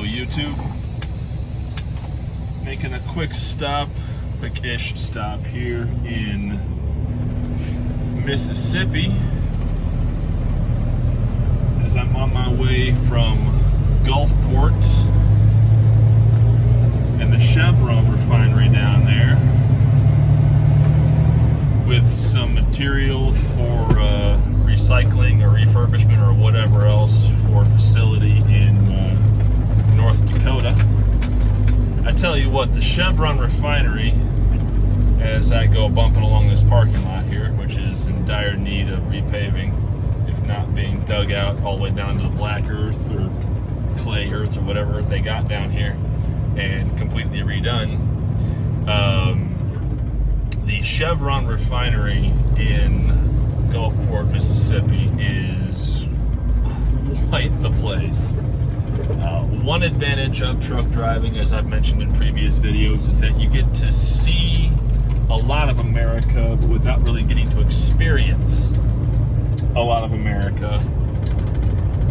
YouTube. Making a quick-ish stop here in Mississippi as I'm on my way from Gulfport and the Chevron refinery down there with some material for recycling or refurbishment or whatever else for a facility in North Dakota. I tell you what, the Chevron refinery, as I go bumping along this parking lot here, which is in dire need of repaving, if not being dug out all the way down to the black earth or clay earth or whatever earth they got down here and completely redone. The Chevron refinery in Gulfport, Mississippi is quite the place. One advantage of truck driving, as I've mentioned in previous videos, is that you get to see a lot of America, but without really getting to experience a lot of America.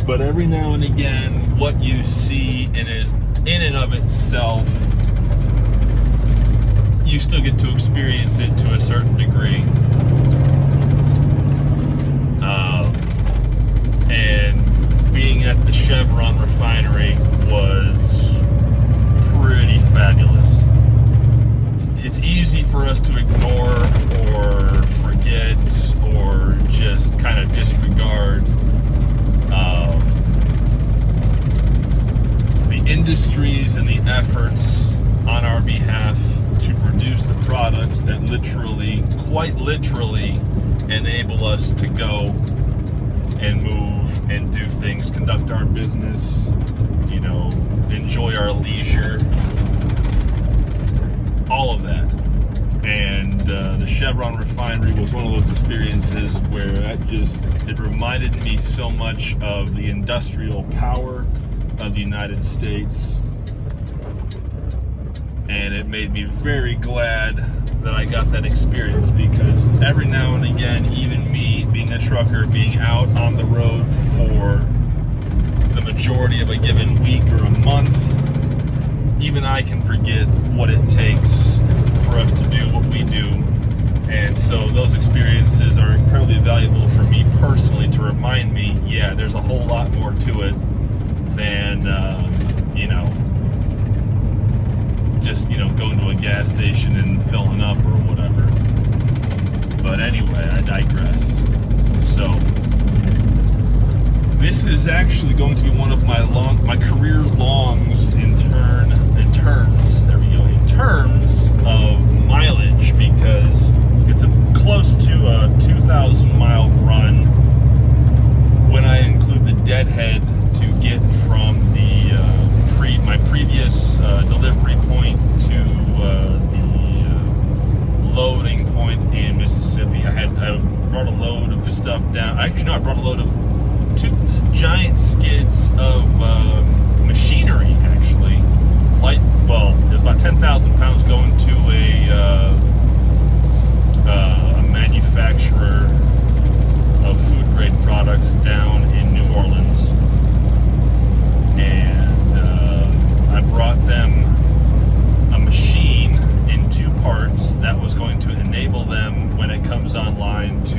But every now and again, what you see in and of itself, you still get to experience it to a certain degree. And being at the Chevron refinery was pretty fabulous. It's easy for us to ignore or forget or just kind of disregard the industries and the efforts on our behalf to produce the products that literally, quite literally, enable us to go and move and do things, conduct our business, enjoy our leisure, all of that. And the Chevron refinery was one of those experiences where it reminded me so much of the industrial power of the United States. And it made me very glad that I got that experience, because every now and again, even me being a trucker, being out on the road for the majority of a given week or a month, even I can forget what it takes for us to do what we do. And so those experiences are incredibly valuable for me personally to remind me, yeah, there's a whole lot more to it than, just, going to a gas station and filling up or whatever. But anyway, I digress. So, this is actually going to be one of my career longs in terms of mileage, because it's close to a 2,000 mile run when I include the deadhead to get from my previous delivery point to the loading point in Mississippi. I brought a load of stuff down. Actually, no, I brought a load of two giant skids of machinery, actually. There's about 10,000 pounds going to a manufacturer of food-grade products down in New Orleans. And I brought them a machine in two parts that was going to enable them, when it comes online, to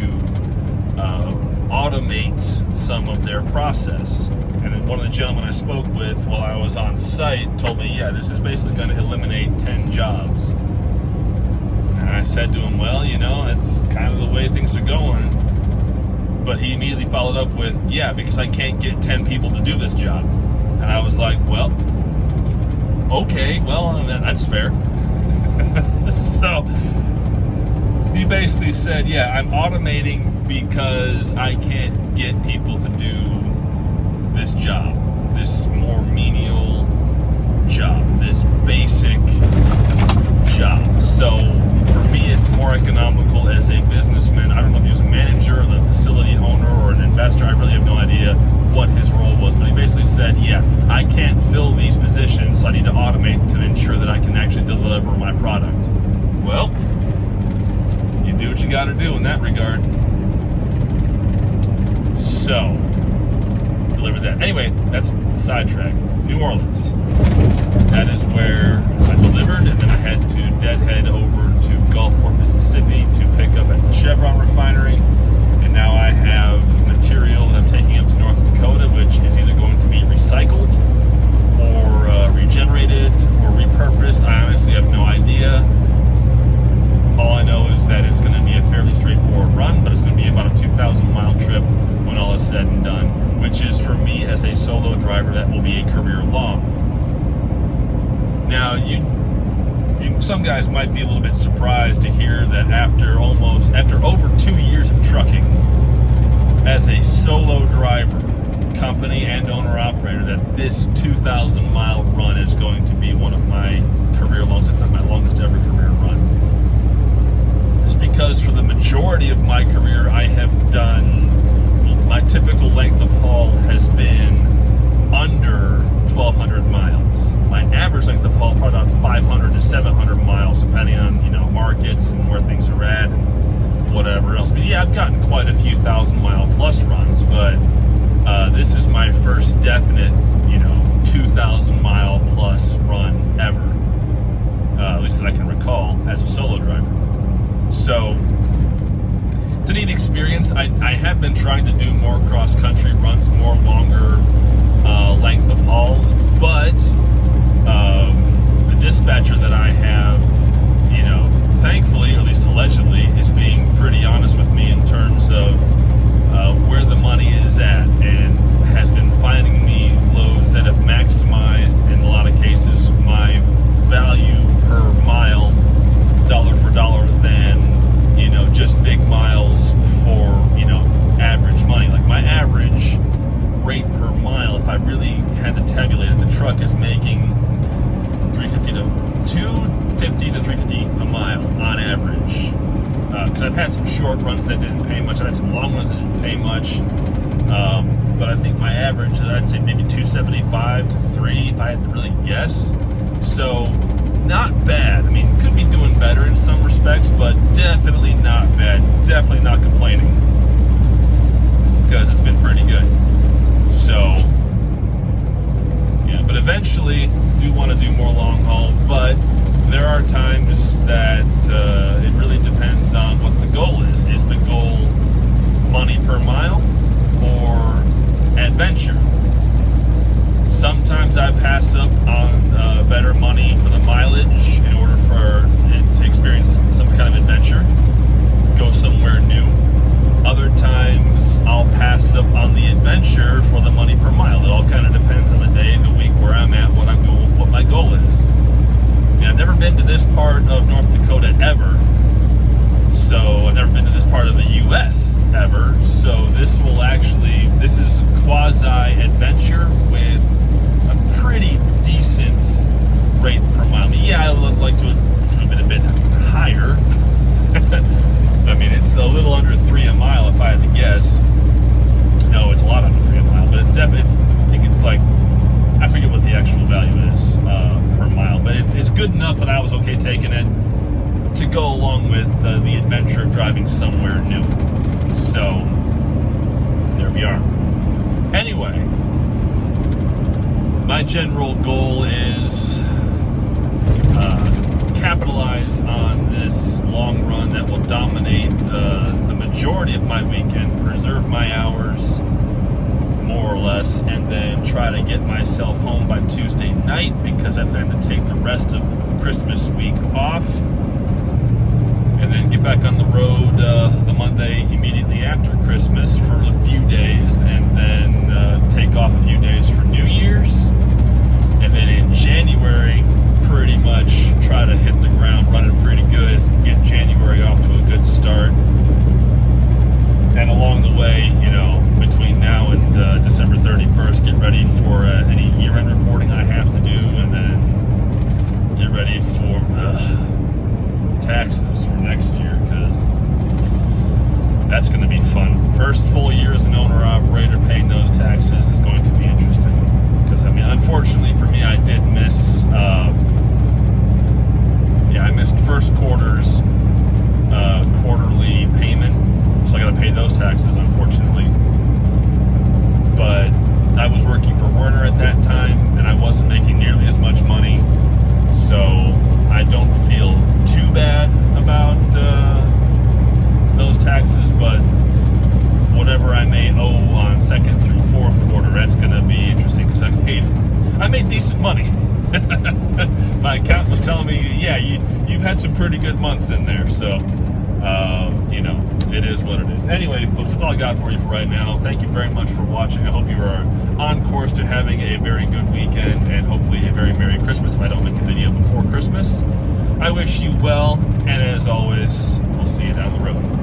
automate some of their process. And then one of the gentlemen I spoke with while I was on site told me, yeah, this is basically going to eliminate 10 jobs. And I said to him, well, it's kind of the way things are going. But he immediately followed up with, yeah, because I can't get 10 people to do this job. And I was like, well, okay, well, that's fair. So he basically said, yeah, I'm automating because I can't get people to do this job, this more menial job, this basic job. So for me, it's more economical as a businessman. I don't know if he was a manager or the facility owner or an investor. I really have no idea what his role was, but he basically said, yeah, I can't fill these positions, so I need to automate to ensure that I can actually deliver my product. Well, you do what you got to do in that regard. So, delivered that. Anyway, that's the sidetrack. New Orleans. That is where I delivered, and then I had to deadhead over to Gulfport, Mississippi to pick up at the Chevron refinery. And now I have material that I'm taking up to North Dakota, which is either going to be recycled or regenerated or repurposed. I honestly have no idea. All I know is that it's going to be a fairly straightforward run, but it's going to be about a 2,000-mile trip when all is said and done, which is, for me as a solo driver, that will be a career long. Now, some guys might be a little bit surprised to hear that after over 2 years of trucking as a solo driver, company and owner-operator, that this 2,000-mile run is going to be one of my career longs, if not my longest ever career run. It's because for the majority of my career, I have done, my typical length of haul has been under 1,200 miles. My average length of haul probably about 500 to 700 miles, depending on, markets and where things are at and whatever else. But yeah, I've gotten quite a few 1,000-mile plus runs, but this is my first definite, 2,000-mile plus run ever, at least that I can recall as a solo driver. So it's a neat experience. I have been trying to do more cross-country runs, more longer length of hauls, but the dispatcher that I have, thankfully, or at least allegedly, is being pretty honest with me in terms of where the money is at, and has been finding me loads that have maximized, in a lot of cases, my value per mile, dollar for dollar, than, just big miles for, average money. Like my average rate per mile, if I really had to tabulate it, the truck is making $250 to $350 a mile on average. Because I've had some short runs that didn't pay much. I've had some long runs that didn't pay much. But I think my average, I'd say maybe $275 to $300 if I had to really guess. So not bad. I mean, could be doing better in some respects, but definitely not bad. Definitely not complaining, because it's been pretty good. So yeah, but eventually do want to do more long haul, but there are times that it really depends on what the goal is. Is the goal money per mile or adventure? Sometimes I pass up on better money for the mileage in order for it to experience some kind of adventure, go somewhere new. Other times I'll pass up on the adventure for the money per mile. It all kind of depends on the day, the week, where I'm at, what my goal is. I've never been to this part of North Dakota ever, so I've never been to this part of the U.S. ever, so this is quasi-adventure with a pretty decent rate per mile. I mean, yeah, I would like to have been a bit higher. I mean, it's a little under $3 a mile if I had to guess. No, it's a lot under $3 a mile, but it's definitely, I think it's like, I forget what the actual value is per mile, but it's good enough that I was okay taking it to go along with the adventure of driving somewhere new. So there we are. Anyway, my general goal is capitalize on this long run that will dominate the majority of my weekend, preserve my hours, more or less, and then try to get myself home by Tuesday night, because I plan to take the rest of Christmas week off, and then get back on the road the Monday immediately after Christmas for a few days, and then take off a few days for New Year's, and then in January pretty much try to hit the ground running pretty good, get January off to a good start, and along the way, between now and December 31st, get ready for any year-end reporting I have to do, and then get ready for taxes for next year, because that's going to be fun. First full year as an mean, yeah, you've had some pretty good months in there, so you know, it is what it is. Anyway, folks, that's all I got for you for right now. Thank you very much for watching. I hope you are on course to having a very good weekend and hopefully a very Merry Christmas if I don't make a video before Christmas. I wish you well, and as always, we'll see you down the road.